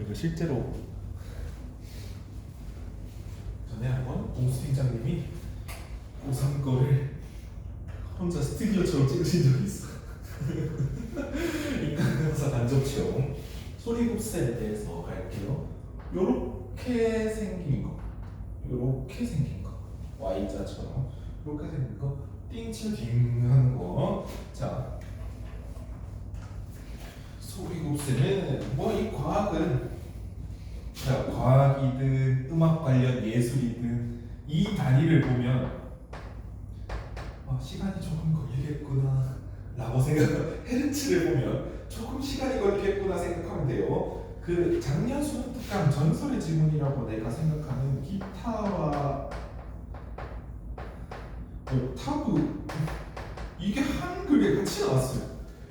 이거 실제로 전에 한번 공수 팀장님이 고3 거를 혼자 스튜디오처럼 찍으신 적이 있어. 인간강사 간접 체험 소리곱셀에 대해서 갈게요. 요렇게 생긴 거, 요렇게 생긴 거, Y자처럼 요렇게 생긴 거, 띵치딩 하는 거. 자, 소리곱셀은 뭐 이 과학은, 자, 과학이든 음악 관련 예술이든 이 단위를 보면 시간이 조금 걸리겠구나 라고 생각, 헤르츠를 보면 조금 시간이 걸리겠구나 생각하면 돼요. 그 작년 수능 특강 전설의 지문이라고 내가 생각하는 기타와 옥타브, 이게 한글에 같이 나왔어요.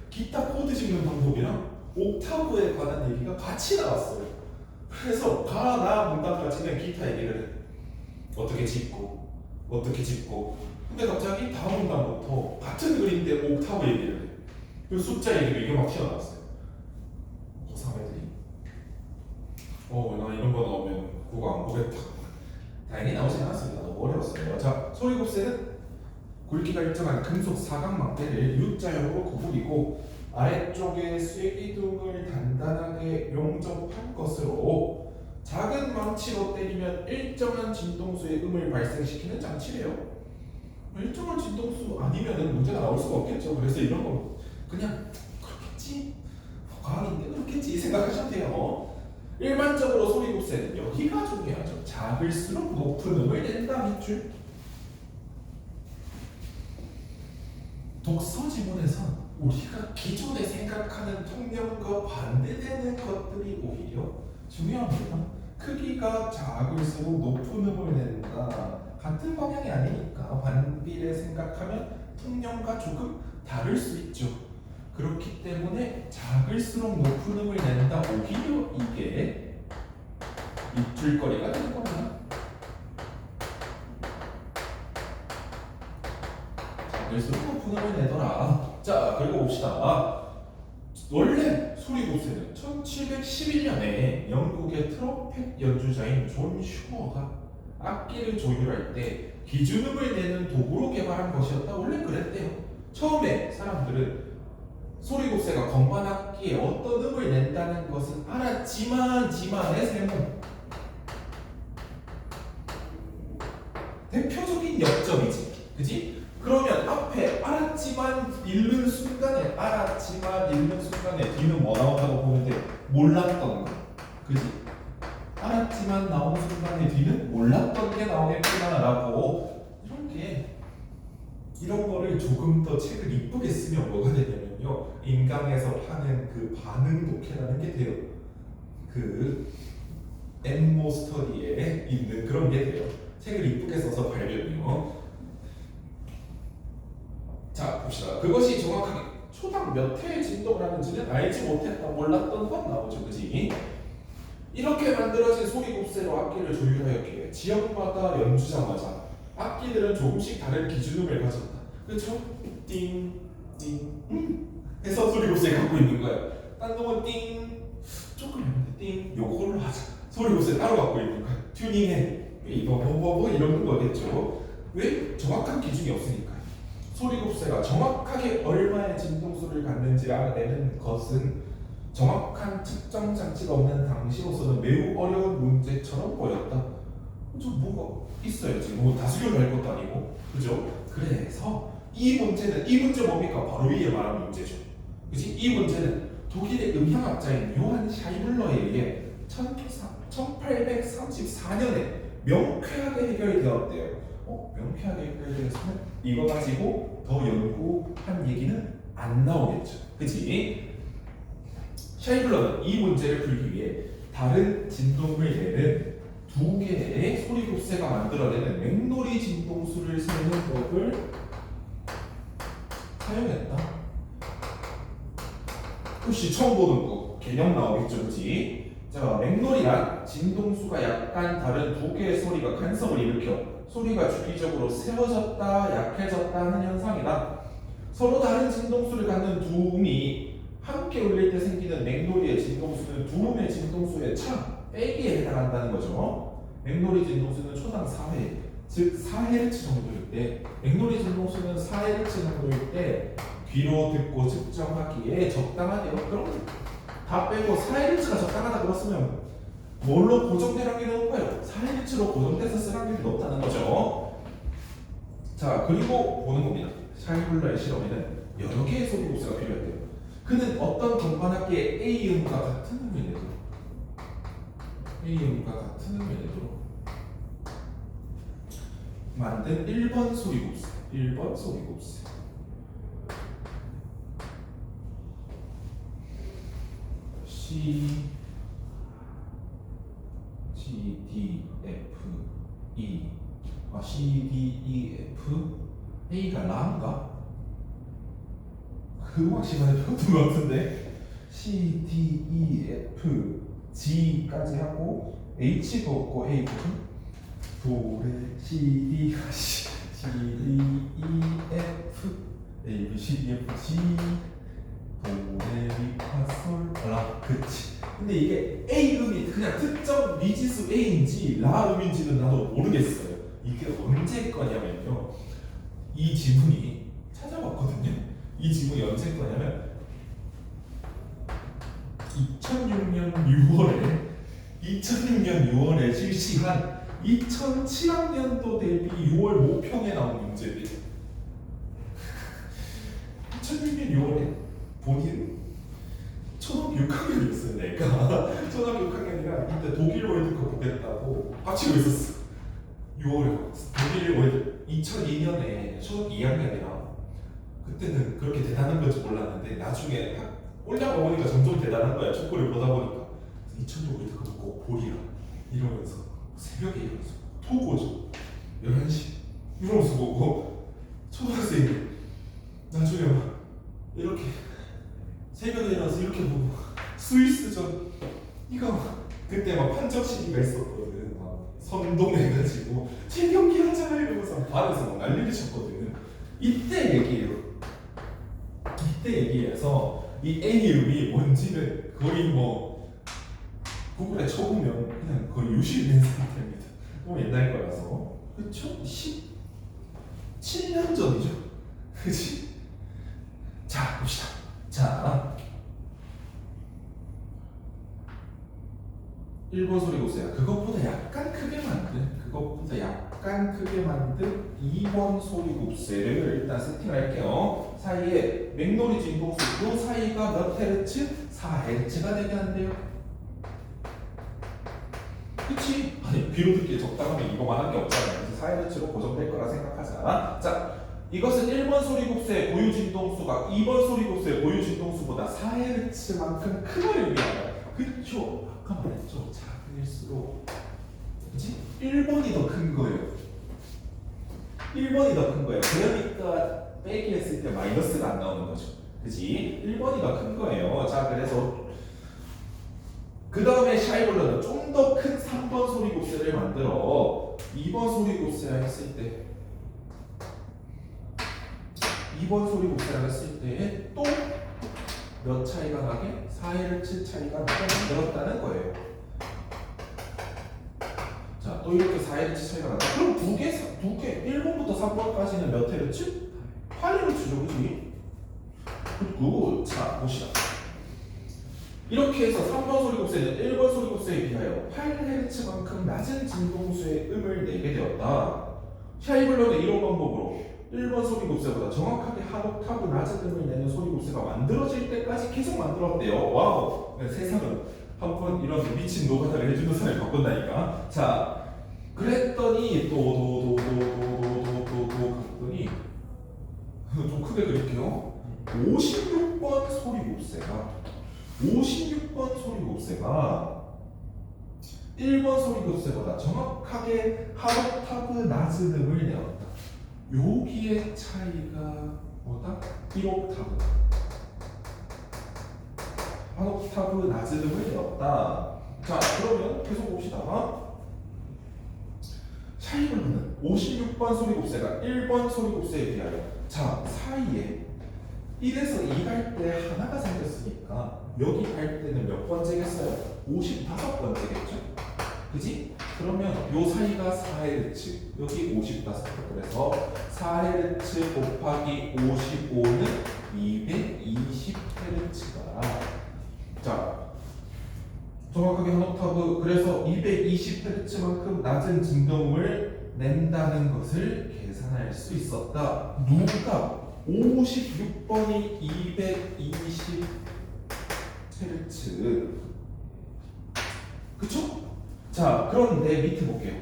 기타 코드 찍는 방법이랑 옥타브에 관한 얘기가 같이 나왔어요. 그래서 가나 문단까지는 기타 얘기를 해. 어떻게 짚고 어떻게 짚고, 근데 갑자기 다음 문단부터 같은 글인데 옥타브 얘기를 해. 그 숫자 얘기로 이게 막 튀어나왔어요. 고3 애들이 나 이런 거 나오면 그거 안 보겠다. 다행히 나오진 않았습니다. 너무 어려웠어요. 자, 소리곱셀은 굵기가 일정한 금속 사각망대를 U자형으로 구부리고 아래쪽에 쇠기둥을 단단하게 용접한 것으로 작은 망치로 때리면 일정한 진동수의 음을 발생시키는 장치래요. 일정한 진동수 아니면 문제가 나올 수가 없겠죠. 그래서 이런 거 그냥 그렇겠지, 과학인데 그렇겠지 생각하셔도 돼요. 일반적으로 소리곱셀은 여기가 중요하죠. 작을수록 높은 음을 낸다 밑줄. 독서 지문에선 우리가 기존에 생각하는 통념과 반대되는 것들이 오히려 중요합니다. 크기가 작을수록 높은 음을 낸다. 같은 방향이 아니니까 반비례 생각하면 통념과 조금 다를 수 있죠. 그렇기 때문에 작을수록 높은 음을 낸다. 오히려 이게 입줄거리가 되는 겁니다. 작을수록 높은 음을 내더라. 자, 그리고 봅시다. 원래 소리곱셀은 1711년에 영국의 트럼펫 연주자인 존 슈어가 악기를 조율할 때 기준음을 내는 도구로 개발한 것이었다. 원래 그랬대요. 처음에 사람들은 소리곱새가 건반 악기에 어떤 음을 낸다는 것은 알았지만 지만의 세모, 대표적인 역점이지, 그지? 그러면 앞에 알았지만 읽는 순간에 뒤는 뭐 나온다고 보는데 몰랐던 거, 그지? 알았지만 나오는 순간에 뒤는 몰랐던 게 나오겠구나라고, 이런 거를 조금 더 책을 이쁘게 쓰면 뭐가 되냐면요, 인강에서 파는 그 반응 독해라는 게 돼요. 그 엠모 스터디에 있는 그런 게 돼요. 책을 이쁘게 써서 발견이요. 자, 봅시다. 그것이 정확하게 초당 몇 회의 진동을 하는지는 알지 못했다, 몰랐던 건 나오죠, 그지? 이렇게 만들어진 소리곱새로 악기를 조율하였기에 지역마다 연주자마다 악기들은 조금씩 다른 기준음을 가졌다. 그렇죠? 띵, 띵, 해서 소리곱새 갖고 있는 거야. 딴 놈은 띵, 조금 있는데 띵, 요걸로 하자. 소리곱새 따로 갖고 있는 거야. 튜닝해. 뭐 이런 거겠죠. 왜? 정확한 기준이 없으니까. 소리곱새가 정확하게 얼마의 진동수를 갖는지를 알아내는 것은 정확한 측정 장치가 없는 당시로서는 매우 어려운 문제처럼 보였다. 좀 뭐가 있어야지. 뭐 다수결 할 것도 아니고, 그죠? 그래서 이 문제 뭡니까? 바로 위에 말한 문제죠. 그지? 이 문제는 독일의 음향학자인 요한 샤이블러에 의해 1834년에 명쾌하게 해결되었대요. 명쾌하게 해결되었으면 이거 가지고 더 연구한 얘기는 안 나오겠죠. 그치? 샤이블러는 이 문제를 풀기 위해 다른 진동을 내는 두 개의 소리곱새가 만들어내는 맥놀이 진동수를 세는 법을 사용했다. 혹시 처음 보는 거 개념 나오겠죠, 그치? 자, 맥놀이란 진동수가 약간 다른 두 개의 소리가 간섭을 일으켜 소리가 주기적으로 세워졌다 약해졌다 하는 현상이다. 서로 다른 진동수를 갖는 두 음이 함께 울릴 때 생기는 맥노리의 진동수는 두음의 진동수의 차 빼기에 해당한다는 거죠. 맥노리 진동수는 초당 4회, 즉 4Hz 정도일 때, 맥노리 진동수는 4Hz 정도일 때 귀로 듣고 측정하기에 적당하대요. 그럼 다 빼고 4Hz가 적당하다 그랬으면 뭘로 고정될 확률이 높아요? 4Hz로 고정돼서 쓸 확률이 높다는 거죠. 자, 그리고 보는 겁니다. 샤이블러의 실험에는 여러 개의 소리 곱새가 필요했대요. 그는 어떤 동반학계의 A음과 같은 음을 내도록 A음과 같은 음을 내도록 만든 1번 소리 곱새, 1번 소리 곱새. C, G, D, F, E. C, D, E, F. A가 라인가? 그 음악 시간에 배웠던 것 같은데. C, D, E, F, G까지 하고 H도 없고 A 부분. 도, 레, C, D, C, D, E, F, A, B, C, D, F, G. 도, 레, 미, 파, 솔, 라. 그치. 근데 이게 A 음이 그냥 특정 미지수 A인지 라 음인지는 나도 모르겠어요. 이게 언제 거냐면요. 이 지문이 찾아봤거든요. 이 지문이 언제 거냐면 2006년 6월에 실시한 2007학년도 대비 6월 모평에 나온 문제입니다. 2006년 6월에 본인 초등학교 6학년이었어요. 내가 초등학교 6학년이라 이때 독일 월드컵 보겠다고 빡치고 있었어. 6월에 독일 월드 2002년에 초등학교 2학년이라 그때는 그렇게 대단한 건지 몰랐는데 나중에 올라가 보니까 점점 대단한 거야. 축구를 보다 보니까 2006 월드컵 꼭 보리라 이러면서 새벽에 일어나서 토고죠. 11시 이러면서 보고 초등학생이 나중에 막 이렇게 새벽에 일어나서 이렇게 보고 스위스전 이거 그때 막 판정 시기가 있었거든. 막 선동해가지고 재경기 하자 이러면서 반에서 막 난리를 쳤거든. 이때 얘기예요. 이때 얘기해서 이 A음이 뭔지는 거의 뭐 구글에 쳐보면 그냥 거의 유실된 상태입니다. 너무 옛날 거라서. 그쵸? 17년 전이죠. 그치? 자 봅시다. 자 1번 소리 곱새야. 그것보다 약간 크게 만든 2번 소리 곱새를 일단 세팅할게요. 사이에 맥노리 진동수 그 사이가 몇 헤르츠? 4헤르츠가 되게 한대요. 그치? 아니 귀로 듣기에 적당하면 이거만 한 게 없잖아요. 그래서 4헤르츠로 고정될 거라 생각하자. 자, 이것은 1번 소리 곱새의 고유 진동수가 2번 소리 곱새의 고유 진동수보다 4헤르츠만큼 크다를 의미하다. 그쵸? 아까 말했죠. 작을수록 그치? 1번이 더 큰 거예요. 1번이 더 큰 거예요. 그러니까 빼기 했을 때 마이너스가 안 나오는 거죠. 그치? 1번이 더 큰 거예요. 자, 그래서 그 다음에 샤이볼러는 좀 더 큰 3번 소리 곱새를 만들어 2번 소리 곱새라 했을 때 2번 소리 곱새라 했을 때 또 몇 차이가 나게? 4Hz 차이가 나게 만들었다는 거예요. 자, 또 이렇게 4Hz 차이가 난다. 그럼 두 개, 1번부터 3번까지는 몇 Hz? 8Hz죠, 그치? 굿. 자, 봅시다. 이렇게 해서 3번 소리 곱새는 1번 소리 곱새에 비하여 8Hz만큼 낮은 진동수의 음을 내게 되었다. 샤이블러는 이런 방법으로 1번 소리 곱새보다 정확하게 한 옥타브 낮은 음을 내는 소리 곱새가 만들어질 때까지 계속 만들었대요. 와우! 세상은 한번 이런 미친 노가다를 해주는 사람이 바꾼다니까. 자, 그랬더니 또 갔더니 좀 크게 그릴게요. 56번 소리 곱새가 1번 소리 곱새보다 정확하게 한 옥타브 낮은 음을 내었다. 여기의 차이가 뭐다? 1옥타브. 한 옥타브 낮은 음을 내었다. 자, 그러면 계속 봅시다. 샤이블러는 56번 소리 곱새가 1번 소리 곱새에 비하여 자, 사이에 1에서 2 갈 때 하나가 생겼으니까 여기 갈 때는 몇 번째겠어요? 55번째겠죠? 그지? 그러면 요 사이가 4Hz, 여기 55. 그래서 4Hz 곱하기 55는 220Hz가. 자, 정확하게 한 옥타브. 그래서 220Hz만큼 낮은 진동을 낸다는 것을 계산할 수 있었다. 누가? 56번이 220Hz. 그쵸? 자, 그런데 밑에 볼게요.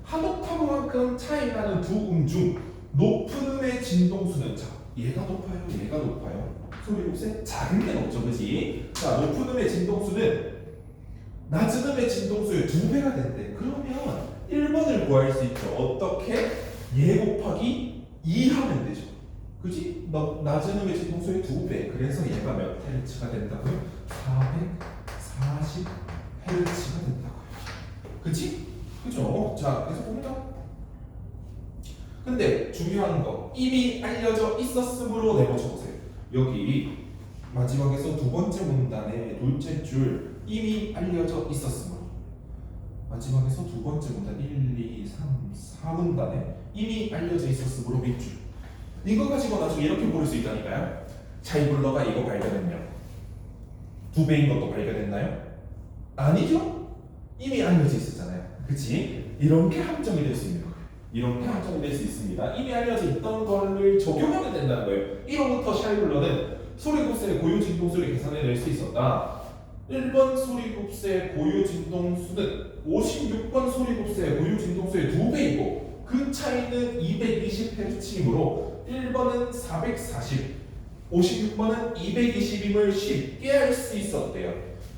한 옥타브만큼 차이 나는 두 음 중 높은 음의 진동수는, 자, 얘가 높아요, 얘가 높아요. 소리 곱세 작은 게 높죠, 그지? 자, 높은 음의 진동수는 낮은 음의 진동수의 2배가 된대. 그러면 1번을 구할 수 있죠. 어떻게? 얘 곱하기 2 하면 되죠. 그지? 낮은 음의 진동수의 2배. 그래서 얘가 몇 헤르츠가 된다고요? 440 헤르츠가 된다고요. 그치? 그죠? 자, 계속 봅니다. 근데 중요한 거, 이미 알려져 있었으므로 내버쳐보세요. 여기 마지막에서 두 번째 문단의 둘째 줄, 이미 알려져 있었으므로. 마지막에서 두 번째 문단 1, 2, 3, 4문단에 이미 알려져 있었으므로 밑줄. 이거 가지고 나중에 이렇게 부를 수 있다니까요. 차이블러가 이거 발견했냐? 2배인 것도 발견했나요? 아니죠? 이미 알려져 있었잖아요. 그치? 이렇게 함정이 될 수 있는 거예요. 이렇게 함정이 될 수 있습니다. 이미 알려져 있던 거를 적용하면 된다는 거예요. 1호부터 샤이블러는 소리곱슬의 고유 진동수를 계산해낼 수 있었다. 1번 소리곱슬의 고유 진동수는 56번 소리곱슬의 고유 진동수의 2배이고 그 차이는 220Hz이므로 1번은 440, 56번은 220임을 쉽게 알 수 있었대요.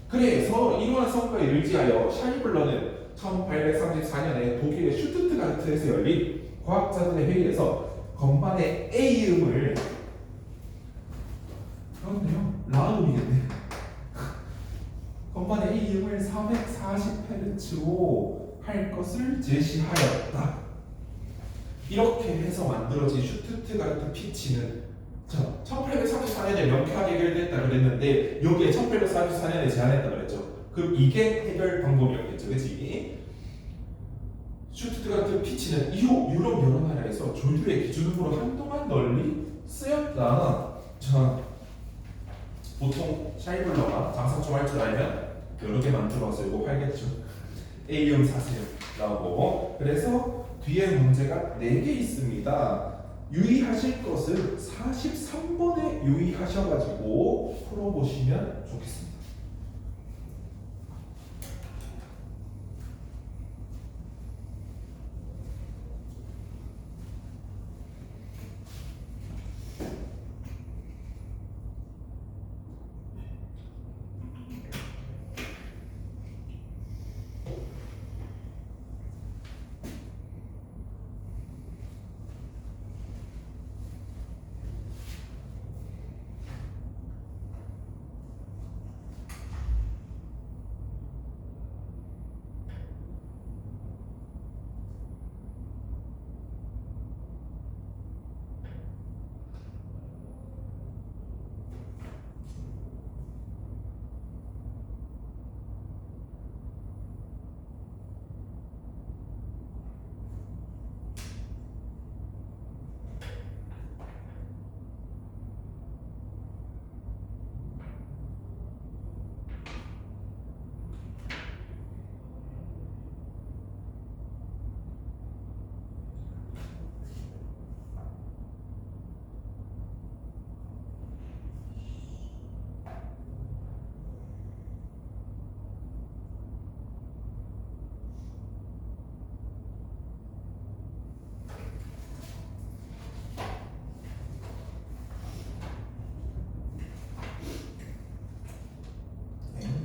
그래서 이러한 성과에 의지하여 샤이블러는 1834년에 독일의 슈투트가르트에서 열린 과학자들의 회의에서 건반의 A음을, 그렇네요, 라음이겠네. 건반의 A음을 440Hz로 할 것을 제시하였다. 이렇게 해서 만들어진 슈투트가르트 피치는 1834년에 명쾌하게 해결됐다 그랬는데 여기에 1844년에 제안했다 그랬죠. 그럼 이게 해결 방법이었겠죠, 그치? 슈투트가르트 피치는 이후 유럽 여러 나라에서 조율의 기준으로 한동안 널리 쓰였다. 자, 보통 샤이블러가 장사 좀 할 줄 알면 여러 개 만들어서 이거 팔겠죠. A음 사세요 라고. 그래서 뒤에 문제가 4개 있습니다. 유의하실 것은 43번에 유의하셔가지고 풀어보시면 좋겠습니다.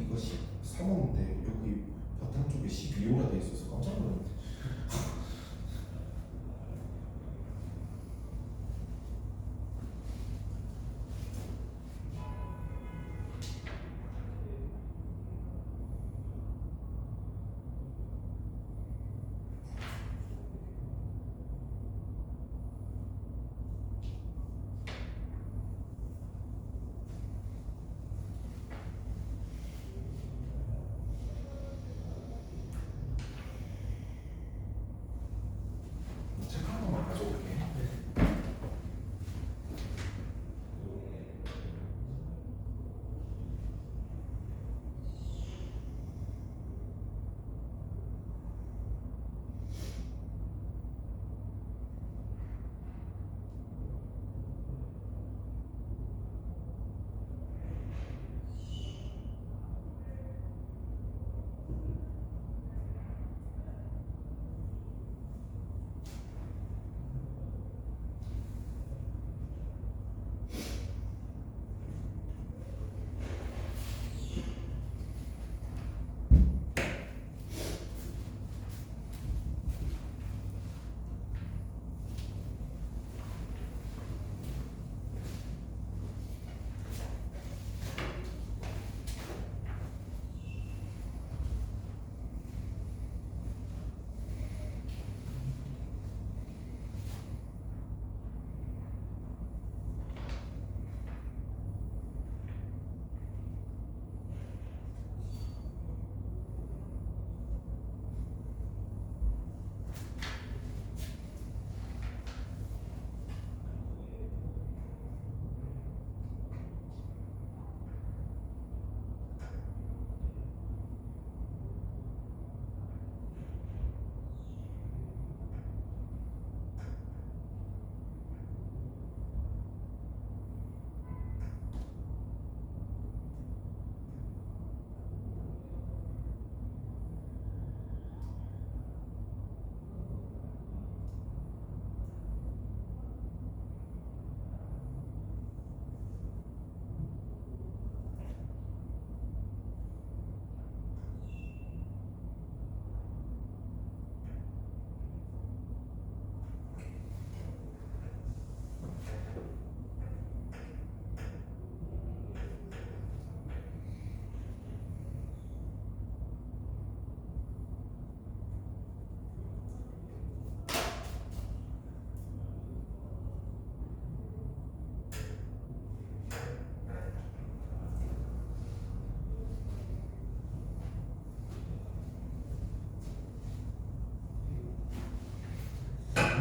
이거 13호인데 여기 바탕 쪽에 12호가 돼 있어서 깜짝 놀랐네.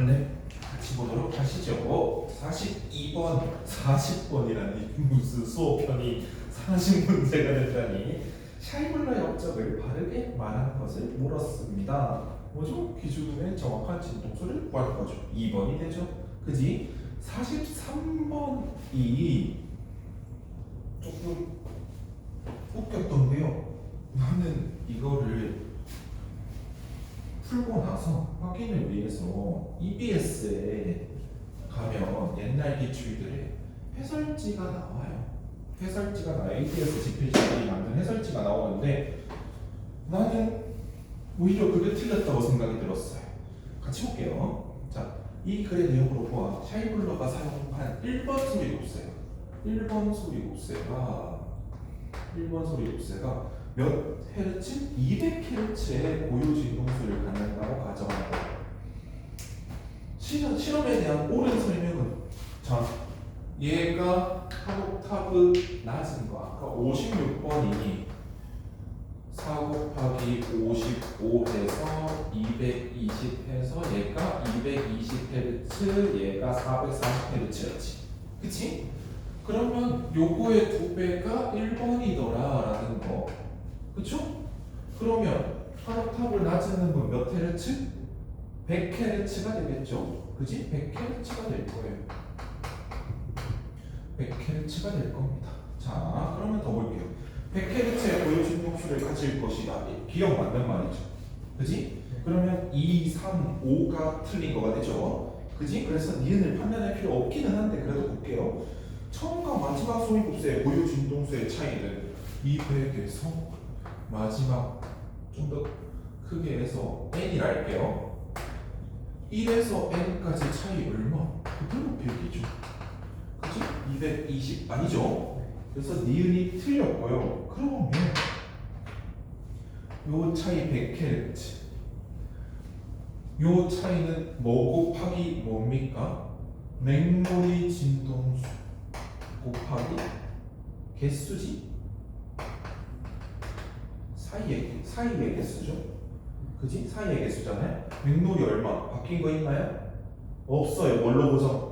네, 같이 보도록 하시죠. 42번, 40번이라니 무슨 수업편이 40문제가 된다니. 샤이블라 역적을 바르게 말한 것을 물었습니다. 뭐죠? 기준의 정확한 진동수를 구할 거죠. 2번이 되죠. 그지? 43번이 조금 웃겼던데요. 나는 이거를 풀고 나서 확인을 위해서 EBS에 가면 옛날 기출들의 해설지가 나와요. 해설지가 나와요. EBS 집필자들이 만든 해설지가 나오는데 나는 오히려 그게 틀렸다고 생각이 들었어요. 같이 볼게요. 자, 이 글의 내용으로 보아 샤이블러가 사용한 1번 소리곱쇠 1번 소리곱쇠가 몇 헤르츠? 200헤르츠의 고유 진동수를 갖는다고 가정한다. 실험에 대한 옳은 설명은 자, 얘가 한 옥타브 낮은 거 아까 56번이 4 곱하기 55 해서 220 해서 얘가 220Hz 얘가 440Hz였지. 그치? 그러면 요거의 2배가 1번이더라 라는 거. 그쵸? 그러면 한 옥타브를 낮추는 건 몇 헤르츠? 100Hz가 되겠죠? 그치? 100Hz가 될 거예요. 100Hz가 될 겁니다. 자, 그러면 더 볼게요. 100Hz의 고유 진동수를 가질 것이다. 기억 맞는 말이죠. 그지? 그러면 2, 3, 5가 틀린 거가 되죠. 그지? 그래서 니은을 판단할 필요 없기는 한데 그래도 볼게요. 처음과 마지막 소리곱쇠의 고유 진동수의 차이는 200에서 마지막 좀 더 크게 해서 n이라 할게요. 1에서 n까지 차이 얼마? 그대로 100이죠. 그지? 220 아니죠? 그래서 니은이 틀렸고요. 그러면 요 차이 100Hz 요 차이는 뭐 곱하기 뭡니까? 맹몰이 진동수 곱하기 개수지? 사이의 개수죠? 그지? 사이의 개수잖아요? 맹몰이 얼마? 바뀐 거 있나요? 없어요. 뭘로 고정?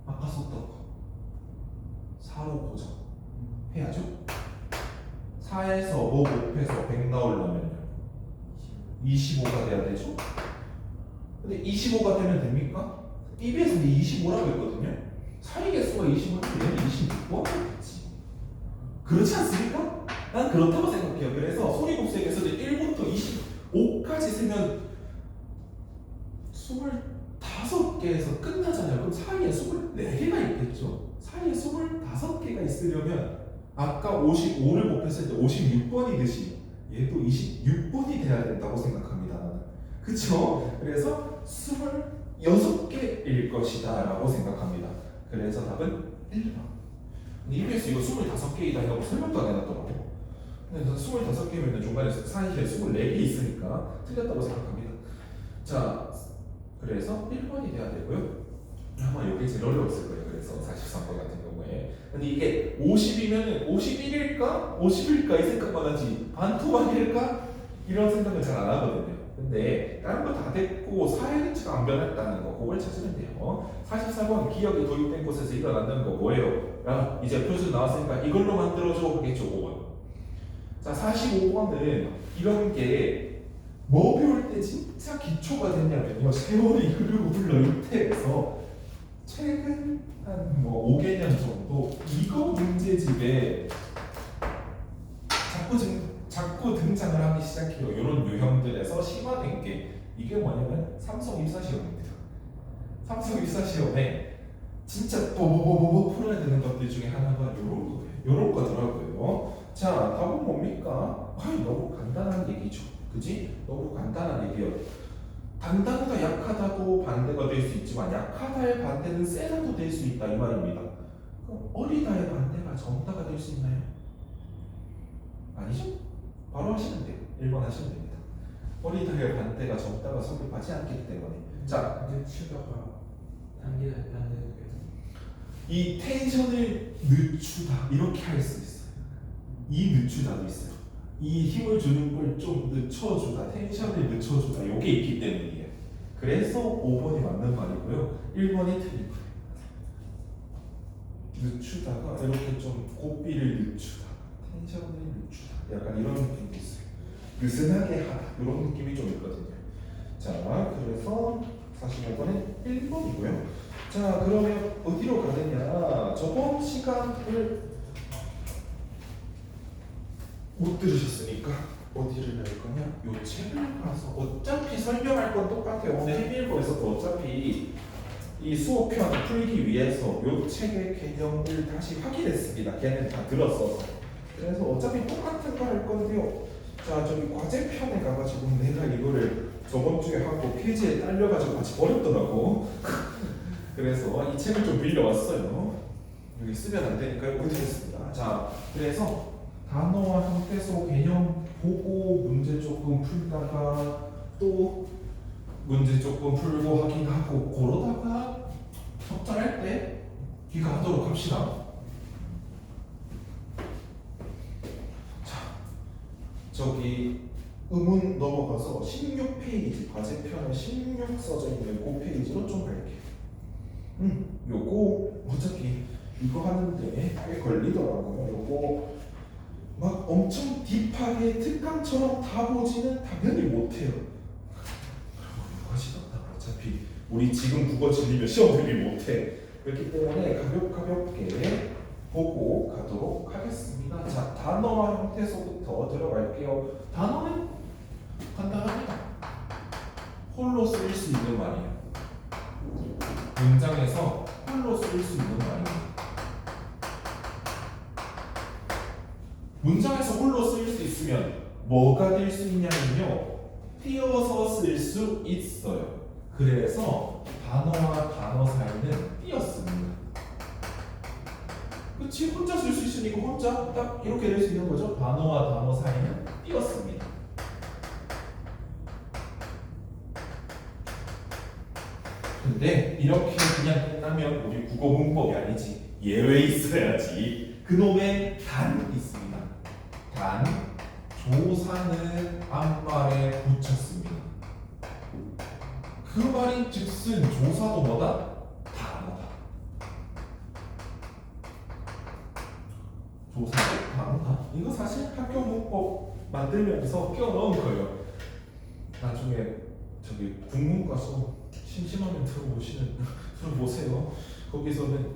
아까 썼던 거 4로 고정 해야죠. 4에서 뭐 곱해서 100 나오려면요 25가 돼야 되죠. 근데 25가 되면 됩니까? EBS는 25라고 했거든요. 사이 개수가 25인데 얘는 26가 되겠지. 그렇지 않습니까? 난 그렇다고 생각해요. 그래서 소리곱쇠 개수를 1부터 25까지 세면 25개에서 끝나잖아요. 그럼 사이에 24개가 있겠죠. 사이에 25개가 있으려면 아까 55를 곱했을 때 56번이듯이 얘도 26번이 돼야 된다고 생각합니다. 그쵸? 그래서 26개일 것이다 라고 생각합니다. 그래서 답은 1번. EBS 이거 25개이다 이라고 설명도 안 해놨더라고. 근데 25개면 중간에 사이에 24개 있으니까 틀렸다고 생각합니다. 자, 그래서 1번이 돼야 되고요. 아마 여기 제일 어려웠을 거예요. 그래서 43번 같은 경우에. 근데 이게 50이면 51일까? 50일까? 이 생각만 하지 반토막일까? 이런 생각을 잘 안 하거든요. 근데 다른 거 다 됐고 사이즈가 안 변했다는 거 그걸 찾으면 돼요. 44번 기억이 도입된 곳에서 일어나는 거 뭐예요? 이제 표준 나왔으니까 이걸로 만들어줘 하겠죠. 5번. 자, 45번은 이런 게 뭐 배울 때 진짜 기초가 됐냐면요. 세월이 흐르고 흘러 이태에서 최근 한 뭐 5개년 정도 이거 문제집에 자꾸 등장을 하기 시작해요. 이런 유형들에서 심화된 게 이게 뭐냐면 삼성 입사시험입니다. 삼성 입사시험에 진짜 뭐 풀어야 되는 것들 중에 하나가 요런 거더라고요. 자, 답은 뭡니까? 너무 간단한 얘기죠. 그지? 너무 간단한 얘기예요. 단단하다 약하다도 반대가 될 수 있지만 약하다의 반대는 세다도 될 수 있다 이 말입니다. 그럼 어리다의 반대가 적다가 될 수 있나요? 아니죠? 바로 하시면 돼요. 1번 하시면 됩니다. 어리다의 반대가 적다가 성립하지 않기 때문에. 자, 늦추다가 단계가 반대가 이 텐션을 늦추다 이렇게 할 수 있어요. 이 늦추다도 있어요. 이 힘을 주는 걸 좀 늦춰주다, 텐션을 늦춰주다, 요게 있기 때문이에요. 그래서 5번이 맞는 말이고요. 1번이 틀린 거예요. 늦추다가 이렇게 좀 고삐를 늦추다, 텐션을 늦추다, 약간 이런 느낌도 있어요. 느슨하게 하다 이런 느낌이 좀 있거든요. 자, 그래서 45번은 1번이고요. 자, 그러면 어디로 가느냐? 저번 시간을 못 들으셨으니까 어디를 낼 거냐? 요 책을 봐서 어차피 설명할 건 똑같아요. 오늘 해밀고에서도 어차피 이 수업편 풀기 위해서 요 책의 개념을 다시 확인했습니다. 걔는 다 들었어서. 그래서 어차피 똑같은 거 할 건데요. 자, 저기 과제편에 가가지고 내가 이거를 저번 주에 하고 페이지에 딸려가지고 같이 버렸더라고. 그래서 이 책을 좀 빌려왔어요. 여기 쓰면 안 되니까 이거 드렸습니다. 자, 그래서 단어와 형태소 개념 보고 문제 조금 풀다가 또 문제 조금 풀고 확인하고 그러다가 적절할 때 귀가하도록 합시다. 자, 저기 음운 넘어가서 16페이지 과제편에 16 써져 있는 그 페이지로 좀 갈게요. 요거 어차피 이거 하는데 꽤 걸리더라고요. 요거 막 엄청 딥하게 특강처럼 다 보지는 당연히 못해요. 그리고 이거 하시다 어차피 우리 지금 국어 질리면 시험 들기 못해. 그렇기 때문에 가볍게 보고 가도록 하겠습니다. 자, 단어와 형태소부터 들어갈게요. 단어는 간단합니다. 홀로 쓰일 수 있는 말이에요. 문장에서 홀로 쓰일 수 있는 말이에요. 문장에서 홀로 쓰일 수 있으면 뭐가 될 수 있냐면요, 띄어서 쓸 수 있어요. 그래서 단어와 단어 사이는 띄었습니다. 그치? 혼자 쓸 수 있으니까 혼자 딱 이렇게 될 수 있는 거죠. 단어와 단어 사이는 띄었습니다. 근데 이렇게 그냥 끝나면 우리 국어 문법이 아니지. 예외 있어야지. 그놈의 단 있습니다. 단, 조사는 앞말에 붙였습니다. 그 말인 즉슨 조사도 뭐다? 단어다. 조사도 단어다. 이거 사실 학교 문법 만들면서 끼워 넣은 거예요. 나중에 저기 국문과 수업 심심하면 들어보세요. 거기서는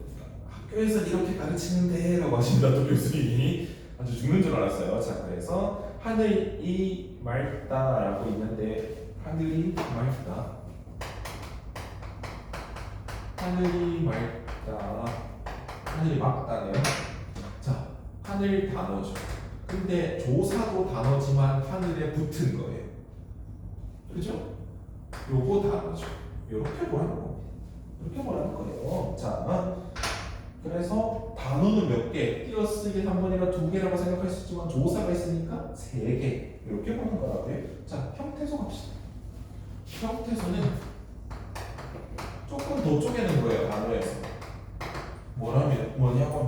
학교에서 이렇게 가르치는데 라고 하신다. 또 교수님이 아주 죽는 줄 알았어요. 자, 그래서 하늘이 맑다 라고 있는데 하늘이 맑다, 하늘이 맑다, 하늘이 맑다네요. 자, 하늘 단어죠. 근데 조사도 단어지만 하늘에 붙은 거예요. 그죠? 요거 단어죠. 요렇게 보라는 겁니다. 이렇게 보라는 거예요. 자, 그래서 단어는 몇 개? 띄어쓰기 한 번이나 두 개라고 생각할 수 있지만 조사가 있으니까 세 개. 이렇게 보는 거라고요. 자, 형태소 갑시다. 형태소는 조금 더 쪼개는 거예요. 단어에서. 뭐냐고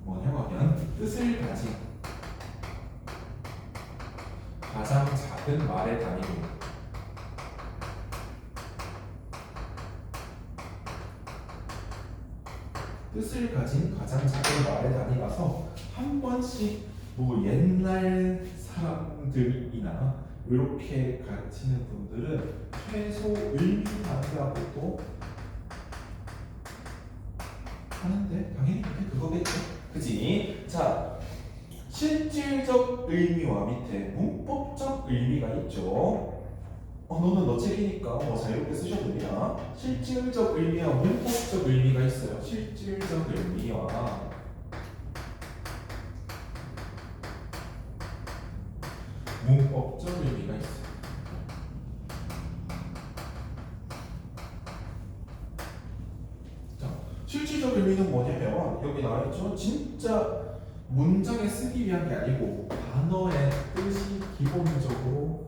하면 뜻을 가진 가장 작은 말의 단위입니다. 뜻을 가진 가장 작은 말의 단위라서 한 번씩 뭐 옛날 사람들이나 이렇게 가르치는 분들은 최소 의미 단위라고 또 하는데 당연히 그거겠죠. 그지? 자, 실질적 의미와 밑에 문법적 의미가 있죠. 너는 너 책이니까 뭐 자유롭게 쓰셔도 됩니다. 실질적 의미와 문법적 의미가 있어요. 실질적 의미와 문법적 의미가 있어요. 자, 실질적 의미는 뭐냐면 여기 나와있죠. 진짜 문장에 쓰기 위한 게 아니고 단어의 뜻이 기본적으로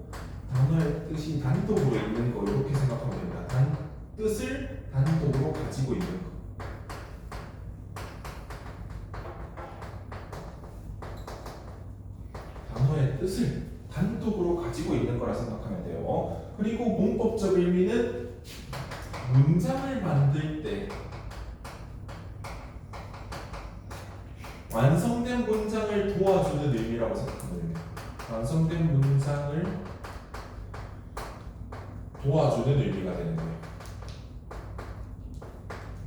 단어의 뜻이 단독으로 있는 거 이렇게 생각하면 됩니다. 뜻을 단독으로 가지고 있는 거. 단어의 뜻을 단독으로 가지고 있는 거라 생각하면 돼요. 그리고 문법적 의미는 문장을 만들 때 완성된 문장을 도와주는 의미라고 생각하면 돼요. 완성된 문장을 도와주는 의미가 되는 거예요.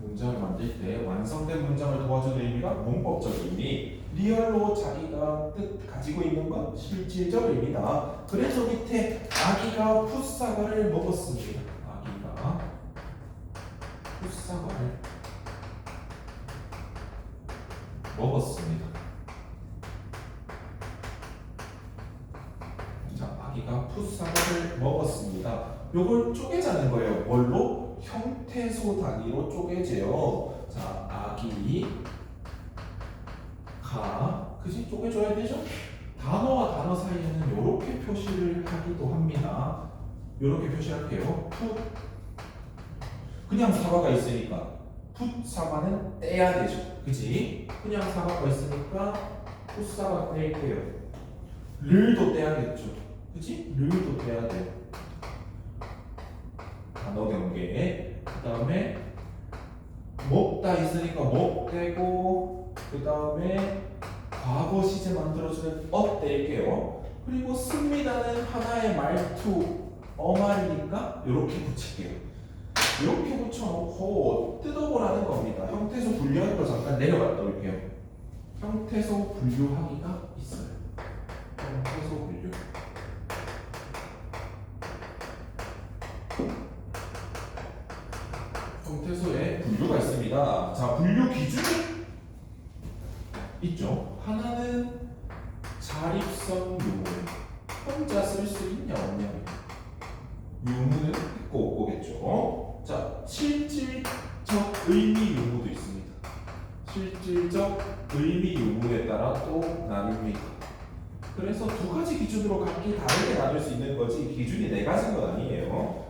문장을 만들 때 완성된 문장을 도와주는 의미가 문법적 의미, 리얼로 자기가 뜻 가지고 있는 건 실질적 의미다. 그래서 밑에 아기가 풋사과를 먹었습니다. 아기가 풋사과를 먹었습니다. 자, 아기가 풋사과를 먹었습니다. 요걸 쪼개자는 거예요. 뭘로? 형태소 단위로 쪼개져요. 자, 아기가 그지? 쪼개줘야 되죠? 단어와 단어 사이에는 이렇게 표시를 하기도 합니다. 이렇게 표시할게요. 풋 그냥 사과가 있으니까 풋 사과는 떼야 되죠. 그지? 그냥 사과가 있으니까 풋 사과 뗄게요. 르도 떼야겠죠. 그지? 르도 떼야 돼요. 단어 경계. 그 다음에 먹다 있으니까 먹 떼고, 그 다음에 과거 시제 만들어주는 뗄게요. 그리고 씁니다는 하나의 말투 어말이니까 이렇게 붙일게요. 이렇게 붙여놓고 뜯어보라는 겁니다. 형태소 분류하는 거 잠깐 내려갔다 올게요. 형태소 분류하기가 있어요. 형태소 분류. 형태소에 분류가 있습니다. 자, 분류 기준이 있죠. 하나는 자립성 유무. 혼자 쓸 수 있냐 없냐. 유무는 있고 없고겠죠. 자, 실질적 의미 유무도 있습니다. 실질적 의미 유무에 따라 또 나뉩니다. 그래서 두 가지 기준으로 각기 다르게 나눌 수 있는 거지 기준이 네 가지인 건 아니에요.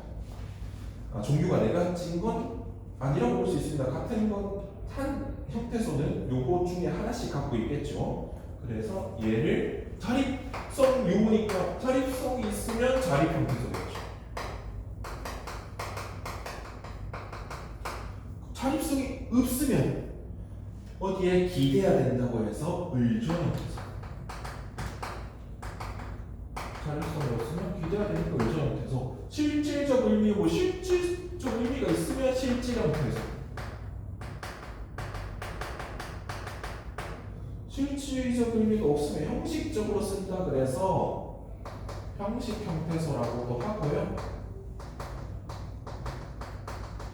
종류가 네 가지인 건 아니라고 볼 수 있습니다. 같은 건 한 형태소는 요거 중에 하나씩 갖고 있겠죠. 그래서 얘를 자립성 유무니까 자립성이 있으면 자립 형태소겠죠. 자립성이 없으면 어디에 기대야 된다고 해서 의존 형태소. 자립성이 없으면 기대야 되니까 의존 형태소. 실질적 의미고 실질적 의미가 있으면 실질 형태소. 실질적 의미가 없으면 형식적으로 쓴다 그래서 형식 형태소라고도 하고요.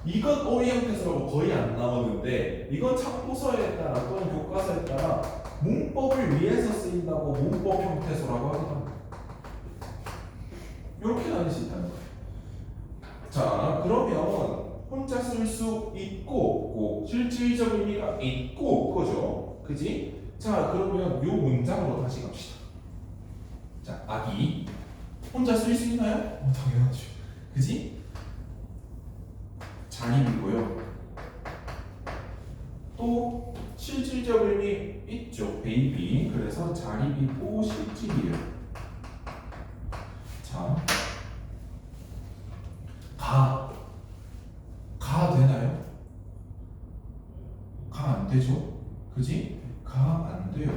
이건 어휘 형태소라고 거의 안 나오는데 이건 참고서에 따라 또는 교과서에 따라 문법을 위해서 쓰인다고 문법 형태소라고 하기도 합니다. 이렇게 나눌 수 있다는 거예요. 자, 그러면 혼자 쓸 수 있고 없고 실질적 의미가 있고 없고죠. 그지? 자, 그러면 요 문장으로 다시 갑시다. 자, 아기 혼자 쓸 수 있나요? 당연하죠. 그지? 자립이고요. 또 실질적 의미 있죠. 베이비. 그래서 자립이고 실질이에요. 자, 가 되나요? 가 안 되죠. 그지? 가 안 돼요.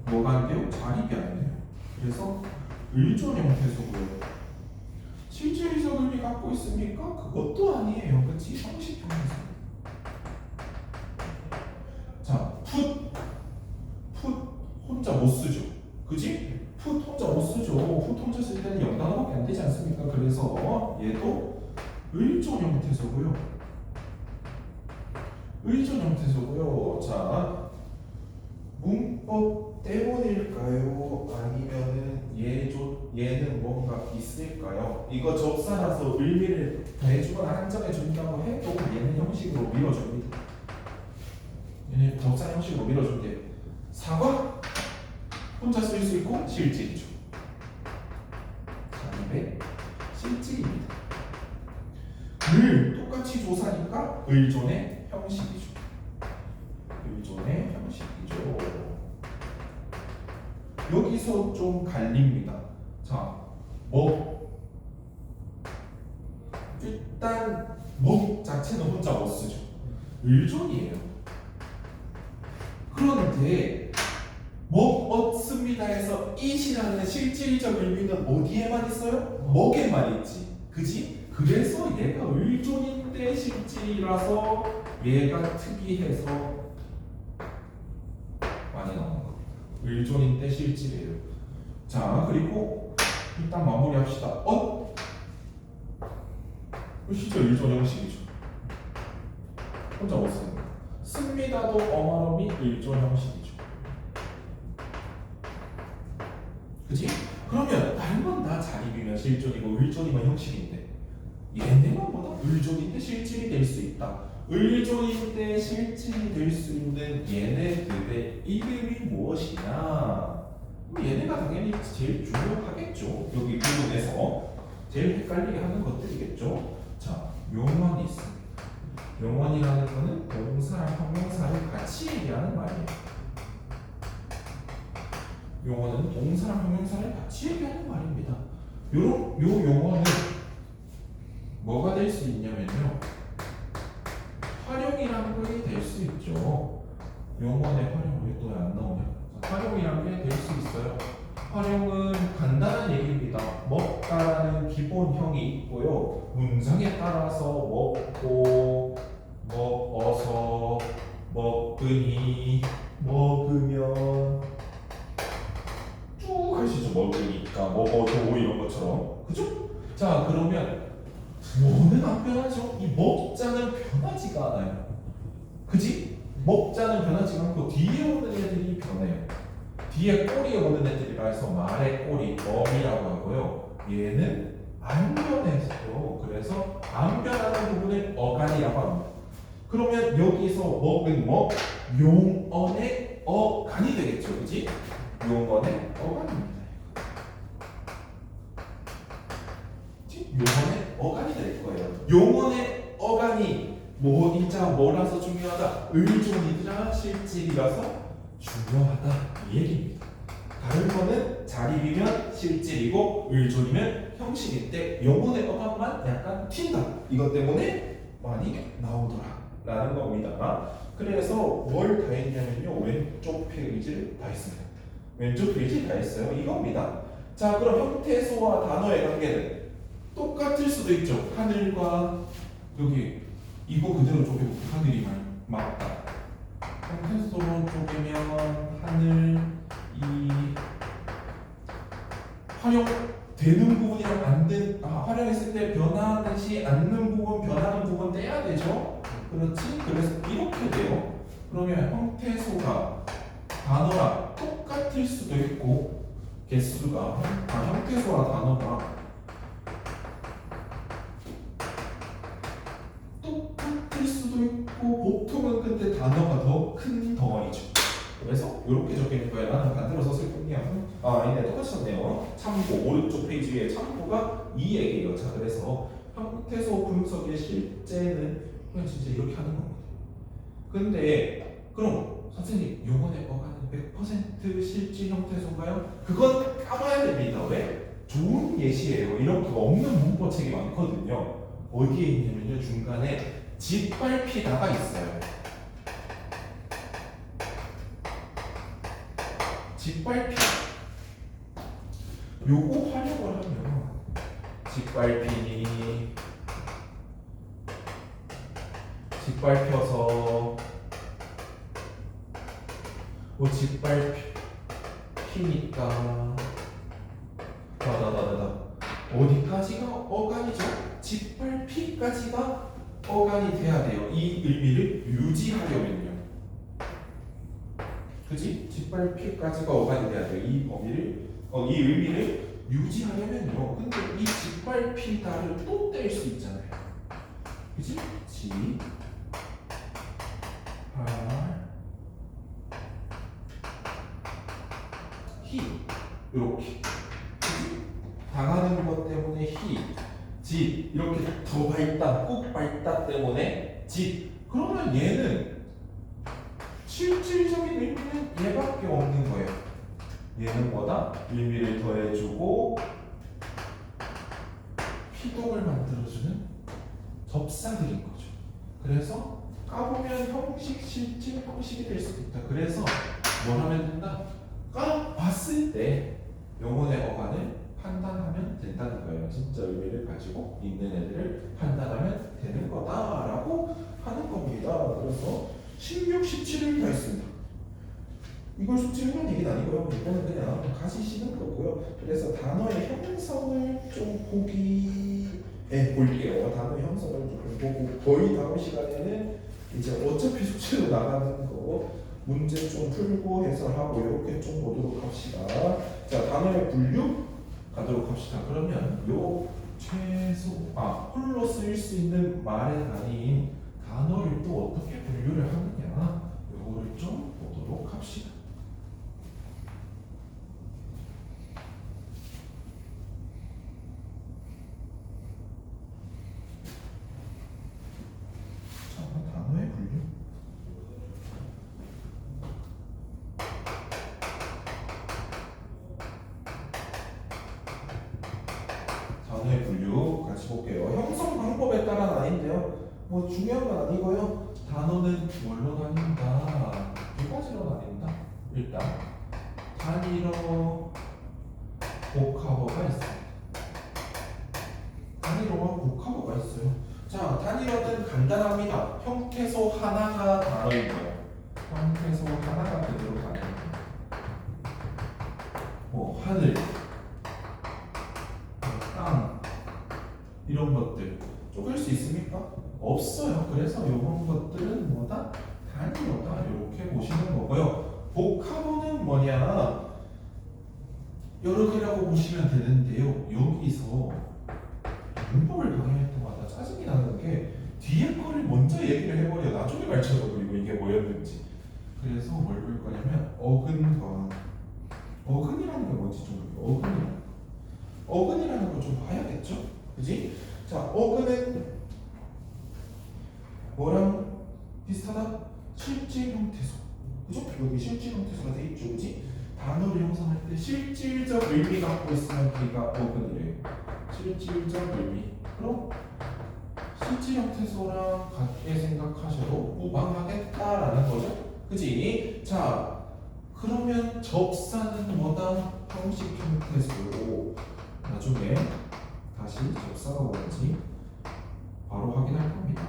뭐가 안 돼요? 자립이 안 돼요. 그래서 의존 형태소고요. 실질적 의미 갖고 있습니까? 그것도 아니에요. 그치? 형식 형태소. 자, 풋 혼자 못 쓰죠. 그지? 풋 혼자 못 쓰죠. 풋 혼자 쓸 때는 0단어밖에 안 되지 않습니까? 그래서 얘도 의존 형태소고요. 의존 형태소고요. 자, 문법 때문일까요? 아니면은 얘는 뭔가 있을까요? 이거 접사라서 의미를 더해주거나 한정해준다고 해도 얘는 형식으로 밀어줍니다. 얘는 접사 형식으로 밀어준대요. 사과? 혼자 쓸 수 있고 실질이죠. 자립의 실질입니다. 을 똑같이 조사니까 의존의 형식이죠. 의존의 형식이죠. 여기서 좀 갈립니다. 자, 일단 자체는 혼자 못 쓰죠. 의존이에요. 그런데 얻습니다 해서 it이라는 실질적 의미는 어디에만 있어요? 먹에만 있지. 그지? 그래서 얘가 의존인데 실질이라서 얘가 특이해서 많이 나오는 겁니다. 의존인데 실질이에요. 자, 그리고 일단 마무리합시다. 진짜 의존 형식이죠. 혼자 못 쓰는 거. 씁니다도 어마어미 의존 형식이죠. 그치? 그러면 다른 건 다 자립이면 실존이고 의존이면 형식인데 얘네만 보다 의존인데 실질이 될 수 있다. 의존인데 실질이 될 수 있는 얘네들의 이름이 무엇이냐? 그럼 얘네가 당연히 제일 중요하겠죠. 여기 부분에서 제일 헷갈리게 하는 것들이겠죠. 자, 용언이 있습니다. 용언이라는 거는 동사랑 형용사를 같이 얘기하는 말이에요. 용어는 동사랑 형용사를 같이 얘기하는 말입니다. 요 용어는 뭐가 될 수 있냐면요. 활용이라는 게 될 수 있죠. 용어의 활용 왜 또 안 나오냐? 활용이라는 게 될 수 있어요. 활용은 간단한 얘기입니다. 먹다라는 기본형이 있고요. 문장에 따라서 먹고, 먹어서, 먹으니, 먹으면 쭉 하시죠. 먹으니까, 먹어도 이런 것처럼. 그죠? 자, 그러면 뭐는 안 변하죠? 이 먹자는 변하지가 않아요. 그지? 먹자는 변하지가 않고 뒤에 오는 애들이 변해요. 뒤에 꼬리에 오는 애들이라 해서 말의 꼬리, 먹이라고 하고요. 얘는 안 변해요. 그래서 안 변하는 부분을 어간이라고 합니다. 그러면 여기서 먹은 용언의 어간이 되겠죠. 그지? 용언의 어간입니다. 용언의 어간이 될 거예요. 용언의 어간이 뭐라서 중요하다? 의존이라 실질이라서 중요하다 이 얘기입니다. 다른 거는 자립이면 실질이고 의존이면 형식인데 용언의 어간만 약간 튄다. 이것 때문에 많이 나오더라 라는 겁니다. 그래서 뭘 다 했냐면요. 왼쪽 페이지를 다 했습니다. 왼쪽 페이지 다 했어요. 이겁니다. 자, 그럼 형태소와 단어의 관계는 똑같을 수도 있죠. 하늘과 여기 이거 그대로 쪼개고 하늘이 맞다. 형태소로 쪼개면 하늘 이 활용되는 부분이랑 활용했을 때 변하듯이 않는 부분, 변하는 부분 떼야 되죠. 그렇지? 그래서 이렇게 돼요. 그러면 형태소가 단어랑 똑같을 수도 있고 개수가 형태소와 단어가 똑같을 수도 있고 보통은 근데 단어가 더 큰 덩어리죠. 그래서 이렇게 적혀있는 거예요. 나는 반대로 썼을 뿐이야. 아니네, 똑같이 썼네요. 참고 오른쪽 페이지 위에 참고가 이 얘기예요. 자, 그래서 형태소 분석의 실제는 그냥 진짜 이렇게 하는 겁니다. 근데 그럼 선생님 용언의 어간은 100% 실질 형태소인가요? 그건 까봐야 됩니다. 왜? 좋은 예시예요. 이렇게 없는 문법책이 많거든요. 어디에 있냐면요. 중간에 짓밟히다가 있어요. 짓밟히다. 요거 활용을 하면 짓밟히니, 짓밟혀서, 짓밟히니까, 어디까지가 어간이죠? 짓밟히까지가 어간이 돼야 돼요. 이 의미를 유지하려면요. 그지? 짓밟히까지가 어간이 돼야 돼요. 이 범위를, 이 의미를 유지하려면요. 근데 이 짓밟히다를 또 뗄 수 있잖아요. 그지? 이렇게. 당하는 것 때문에 이렇게 더 밟다, 꾹 밟다 때문에 그러면 얘는 실질적인 의미는 얘밖에 없는 거예요. 얘는 뭐다? 의미를 더해주고 피동을 만들어주는 접사들인 거죠. 그래서 까보면 형식, 실질, 형식이 될 수도 있다. 그래서 뭘 하면 된다? 까봤을 때 영혼의 어간을 판단하면 된다는 거예요. 진짜 의미를 가지고 있는 애들을 판단하면 되는 거다라고 하는 겁니다. 그래서 16, 17을 다 했습니다. 이걸 숙제하는 얘기는 아니고요. 이거는 그냥 가지시는 거고요. 그래서 단어의 형성을 좀 보기에 볼게요. 단어 형성을 좀 보고 거의 다음 시간에는 이제 어차피 숙제로 나가는 거 문제 좀 풀고 해설하고 이렇게 좀 보도록 합시다. 자, 단어의 분류 가도록 합시다. 그러면 요 홀로 쓰일 수 있는 말의 단위인 단어를 또 어떻게 분류를 하느냐 요거를 좀 보도록 합시다. 자, 단어의 분류. 단어의 분류 같이 볼게요. 형성 방법에 따라 나뉜데요. 뭐 중요한 건 아니고요. 단어는 뭘로 나뉜다? 두 가지로 나뉜다. 일단 단위로 복합어가 있어요. 단위로와 복합어가 있어요. 자, 단위로는 간단합니다. 형태소 하나가 단어이고요. 형태소 하나가 그대로 단어입니다. 뭐 하늘, 땅 이런 것들 쪼갤 수 있습니까? 없어요. 그래서 이런 것들은 뭐다? 단위로다 이렇게 보시는 거고요. 복합어는 뭐냐? 여러 개라고 보시면 되는데요. 여기서 문법을 강의할 때마다 짜증이 나는 게 뒤에 거를 먼저 얘기를 해버려. 나중에 가르쳐줘. 그리고 이게 뭐였는지. 그래서 뭘 볼 거냐면 어근과 어근이라는 게 뭔지 좀 어근이라는 걸 좀 봐야겠죠? 그지? 자, 어근은 뭐랑 비슷하다? 실질 형태소. 그죠? 여기 실질 형태소가 돼 있죠. 그지? 단어를 형성할 때 실질적 의미 갖고 있으면 걔가 어근이래요. 실질적 의미. 그럼 실질 형태소랑 같게 생각하셔도 무방하겠다라는 거죠. 그지? 자, 그러면 접사는 뭐다? 형식 형태소고 나중에 다시 접사가 뭔지 바로 확인할 겁니다.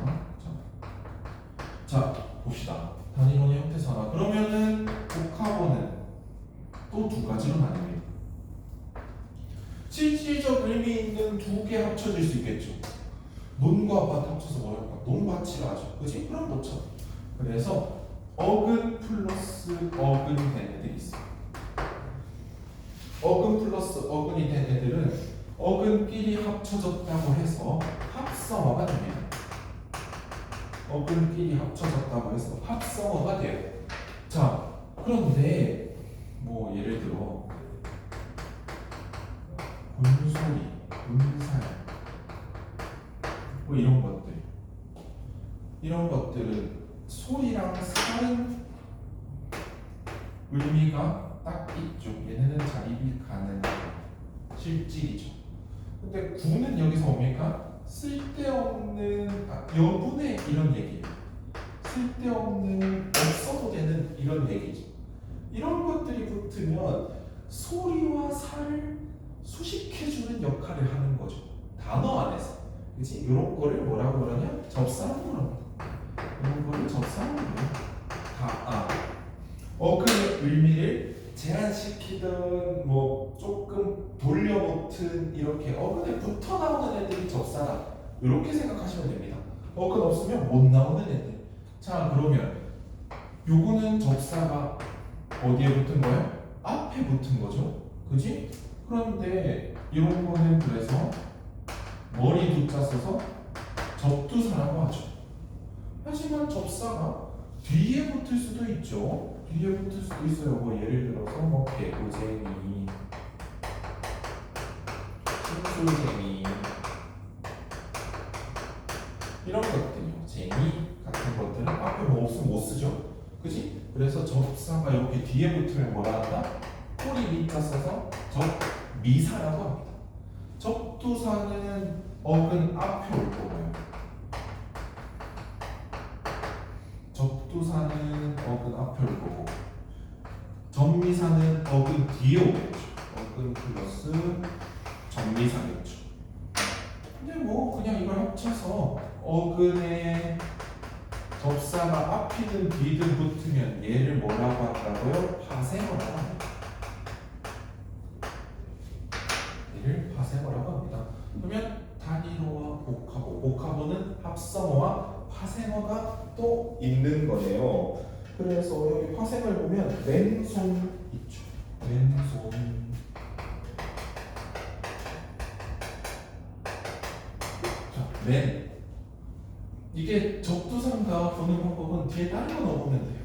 자, 봅시다. 단위론의 형태소 하나. 그러면은 복합어는 또 두 가지로 나뉩니다. 실질적 의미 있는 두 개 합쳐질 수 있겠죠. 논과 밭 합쳐서 뭐랄까? 논밭이라 하죠. 그지? 그럼 뭐죠? 그래서 어근 플러스 어근 된 애들이 있어요. 어근 플러스 어근이 된 애들은 어근끼리 합쳐졌다고 해서 합성어가 됩니다. 어근끼리 합쳐졌다고 해서 합성어가 돼요. 자, 그런데 뭐 예를 들어 군소리, 군살 뭐 이런 것들은 소리랑 살은 의미가 딱 있죠. 얘네는 자립이 가능한 실질이죠. 근데 구는 여기서 뭡니까? 쓸데없는 여분의 이런 얘기예요. 쓸데없는 없어도 되는 이런 얘기죠. 이런 것들이 붙으면 소리와 살을 수식해주는 역할을 하는 거죠. 단어 안에서. 그치? 이런 거를 뭐라고 그러냐? 접사라고 그럽니다. 이런 거를 접사라고 그래요. 어근의 의미를 제한시키든 뭐 조금 돌려놓든 이렇게 어근에 붙어 나오는 애들이 접사다. 이렇게 생각하시면 됩니다. 어근 없으면 못 나오는 애들. 자, 그러면 요거는 접사가 어디에 붙은 거예요? 앞에 붙은 거죠. 그지? 그런데 이런 거는 그래서 머리 두자 써서 접두사라고 하죠. 하지만 접사가 뒤에 붙을 수도 있죠. 뒤에 붙을 수도 있어요. 뭐 예를 들어서 뭐 개구쟁이, 심술쟁이 이런 것들이요. 쟁이 같은 것들은 앞에 뭐 없으면 못 쓰죠. 그지? 그래서 접사가 이렇게 뒤에 붙으면 뭐라 한다? 꼬리 밑자 써서 접미사라고 합니다. 접두사는 어근 앞에 올 거고요. 접두사는 어근 앞에 올 거고 전미사는 어근 뒤에 오겠죠. 어근 플러스 전미사겠죠. 근데 뭐 그냥 이걸 합쳐서 어근에 접사가 앞이든 뒤든 붙으면 얘를 뭐라고 하더라고요? 파생어라고 합니다. 얘를 파생어라고 합니다. 그러면 단일어와 복합어, 복합어는 합성어와 파생어가 또 있는 거네요. 그래서 여기 파생을 보면 맨손 있죠. 맨손. 자, 맨. 이게 접두사인가 보는 방법은 뒤에 다른 거 넣으면 돼요.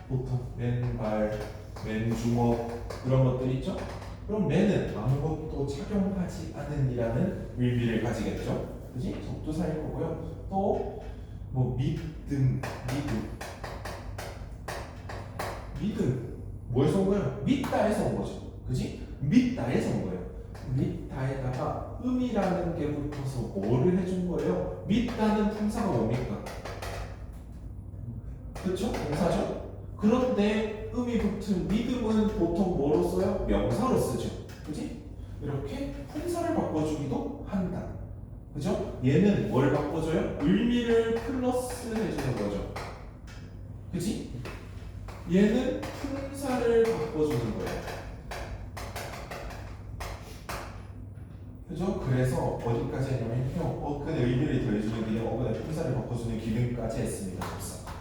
보통 맨발, 맨주먹 그런 것들 있죠? 그럼 맨은 아무것도 착용하지 않은이라는 의미를 가지겠죠? 그지? 접두사일 거고요. 또 뭐 믿음 뭐에서 온 거예요? 믿다에서 온 거죠. 그지? 믿다에서 온 거예요. 믿다에다가 음이라는 게 붙어서 뭐를 해준 거예요? 믿다는 품사가 뭡니까? 그렇죠? 동사죠? 그런데 음이 붙은 믿음은 보통 뭐로 써요? 명사로 쓰죠. 그지? 이렇게 품사를 바꿔주기도 한다. 그죠? 얘는 뭘 바꿔줘요? 의미를 플러스 해주는 거죠. 그지? 얘는 품사를 바꿔주는 거예요. 그죠? 그래서 어디까지 했냐면요. 어근의 의미를 더해주는 기능, 어근의 품사를 바꿔주는 기능까지 했습니다. 접사.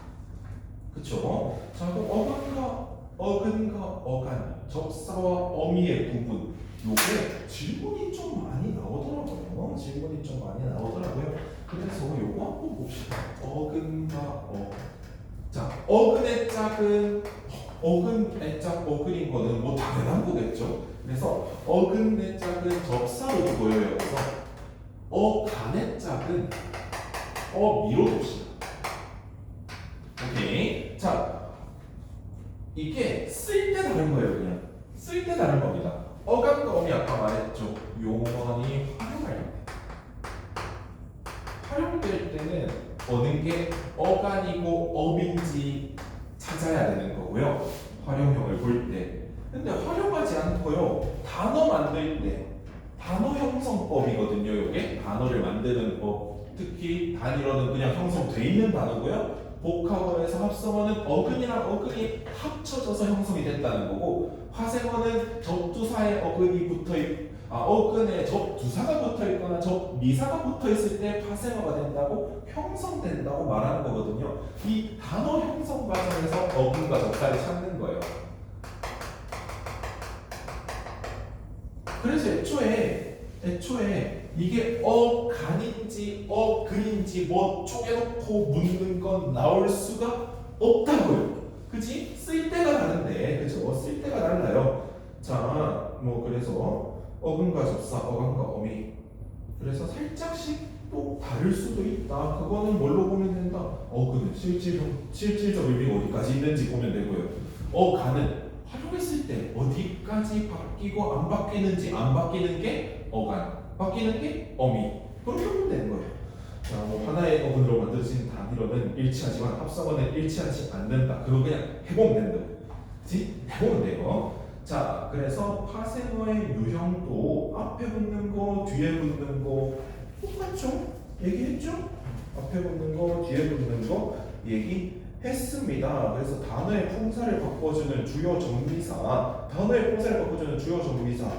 그쵸? 자, 그럼 어근과 어간, 접사와 어미의 구분. 요게 질문이 좀 많이 나오더라고요. 질문이 좀 많이 나오더라고요. 그래서 요거 한번 봅시다. 어근과 어간. 자, 어근의 짝은 어근의 짝 어근인 거는 뭐 당연한 거겠죠. 그래서 어근의 짝은 접사로 두고요. 여기서 어간의 짝은 어미로 둡시다. 오케이. 자, 이게 쓸 때 다른 거예요. 그냥 쓸 때 다른 겁니다. 어간과 어미 아까 말했죠. 용언이 활용될 때는 어느 게 어간이고 어민지 찾아야 되는 거고요. 활용형을 볼 때. 근데 활용하지 않고요. 단어 만들 때 단어 형성법이거든요. 이게 단어를 만드는 법. 특히 단일어는 그냥 형성돼 있는 단어고요. 복합어에서 합성어는 어근이랑 어근이 합쳐져서 형성이 됐다는 거고, 파생어는 접두사에 어근이 어근에 접두사가 붙어 있거나 접미사가 붙어 있을 때 파생어가 된다고 형성된다고 말하는 거거든요. 이 단어 형성 과정에서 어근과 접사를 찾는 거예요. 그래서 애초에 이게 어간인지 어근인지 뭐 쪼개놓고 묻는 건 나올 수가 없다고요. 그지? 쓸 때가 다른데, 그죠? 쓸 때가 달라요. 자, 뭐 그래서 어근과 접사, 어간과 어미. 그래서 살짝씩 또 다를 수도 있다. 그거는 뭘로 보면 된다? 어근은 실질적 의미가 어디까지 있는지 보면 되고요. 어간은 활용했을 때 어디까지 바뀌고 안 바뀌는지, 안 바뀌는 게 어간, 바뀌는 게 어미. 그렇게 보면 되는 거예요. 자, 뭐 하나의 어근으로 만들어진 단일어는 일치하지만 합성어는 일치하지 않는다. 그거 그냥 해보면 된다. 그치? 해보면 돼요. 자, 그래서 파생어의 유형도 앞에 붙는 거, 뒤에 붙는 거 똑같죠? 얘기했죠? 앞에 붙는 거, 뒤에 붙는 거 얘기했습니다. 그래서 단어의 품사를 바꿔주는 주요 정미사, 단어의 품사를 바꿔주는 주요 정미사,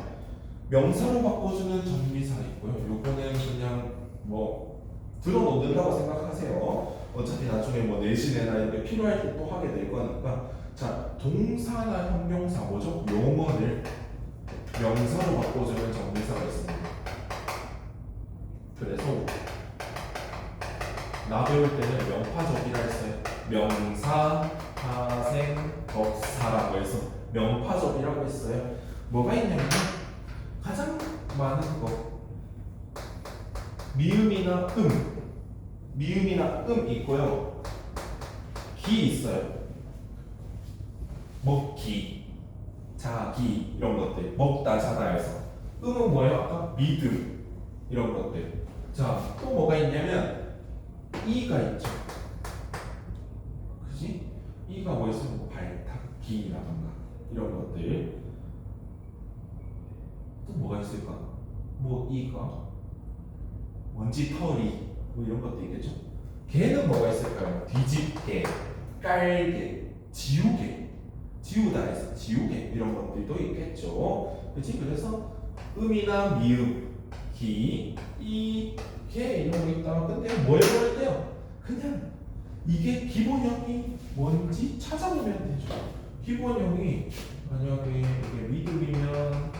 명사로 바꿔주는 정미사 있고요. 요거는 그냥 뭐 들어놓는다고 생각하세요. 어차피 나중에 뭐 내신이나 이렇게 필요할 때 또 하게 될 거니까. 자, 동사나 형용사 뭐죠? 용어를 명사로 바꿔주는 정미사가 있습니다. 그래서 나 배울 때는 명파적이라 했어요. 명사, 파생, 접사라고 해서 명파적이라고 했어요. 뭐가 있냐면 가장 많은 거 미음이나 있고요. 기 있어요. 먹기, 자기 이런 것들. 먹다, 자다 해서. 음은 뭐예요? 아까 믿음 이런 것들. 자, 또 뭐가 있냐면 이가 있죠. 그지? 이가 뭐 있으면 뭐 발탁기라던가 이런 것들. 또 뭐가 있을까? 뭐 이가 먼지털이 뭐 이런 것도 있겠죠. 개는 뭐가 있을까요? 뒤집개, 깔개, 지우개, 지우다 해서 지우개 이런 것들도 있겠죠. 그치? 그래서 음이나 미음, 기, 이, 개 이런 거 있다. 근데 뭘 볼 때요? 그냥 이게 기본형이 뭔지 찾아보면 되죠. 기본형이 만약에 이게 미음이면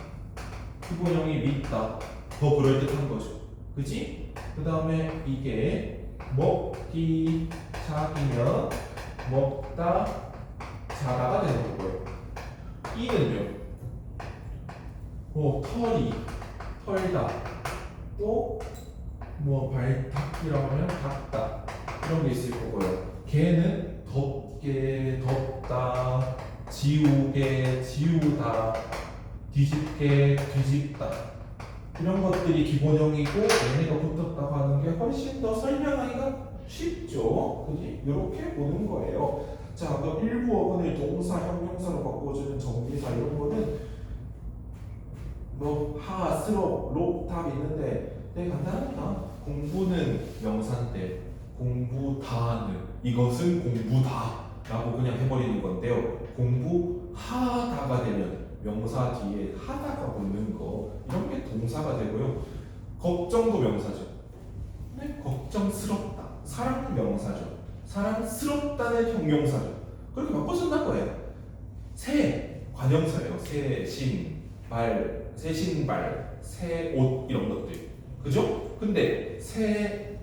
기본형이 믿다 더 그럴듯한 거죠. 그치? 그 다음에 이게 먹기 자기면 먹다 자다가 되는 거고요. 이는요 뭐 털이 털다 또 뭐 발닦기라고 하면 닦다 이런 게 있을 거고요. 개는 덮개 덮다 지우개 지우다 뒤집개 뒤집다 이런 것들이 기본형이고 얘네가 붙었다고 하는 게 훨씬 더 설명하기가 쉽죠. 그지? 이렇게 보는 거예요. 자, 그럼 일부 어근을 동사, 형용사로 바꿔주는 정비사 이런 거는 뭐 하, 스럽, 롭, 답 있는데 되게 간단합니다. 공부는 명사인데 공부다는 이것은 공부다라고 그냥 해버리는 건데요. 공부하다가 되면 명사 뒤에 하다가 붙는 거 이런 게 동사가 되고요. 걱정도 명사죠. 네, 걱정스럽다. 사랑 명사죠. 사랑스럽다는 형용사죠. 그렇게 바꿔준다는 거예요. 새 관형사예요. 새 신발, 새 신발, 새 옷 이런 것들. 그죠? 근데 새로다는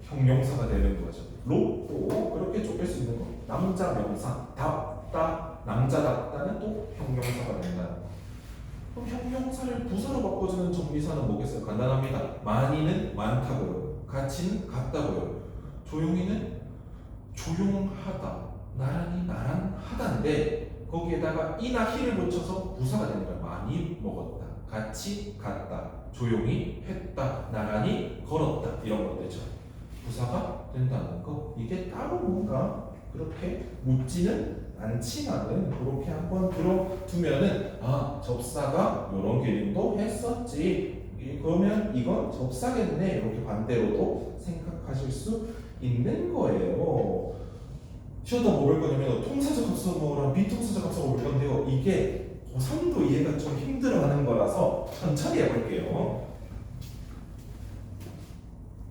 형용사가 되는 거죠. 로또 그렇게 좁힐 수 있는 거. 남자 명사 답다 남자답다는 또 형용사가 된다. 그럼 형용사를 부사로 바꿔주는 정비사는 뭐겠어요? 간단합니다. 많이는 많다고요. 같이는 같다고요. 조용히는 조용하다. 나란히 나란하다인데 거기에다가 이나 히를 붙여서 부사가 되는 거예요. 많이 먹었다. 같이 갔다. 조용히 했다. 나란히 걸었다. 이런 것들이죠. 부사가 된다는 거. 이게 따로 뭔가 그렇게 묻지는 않지만은 그렇게 한번 들어두면은 아 접사가 이런 기능도 했었지. 그러면 이건 접사겠네. 이렇게 반대로도 생각하실 수 있는 거예요. 시험다 뭐 볼 거냐면 통사적 합성어랑 비통사적 합성어 볼 건데요. 이게 고삼도 이해가 좀 힘들어하는 거라서 천천히 해볼게요.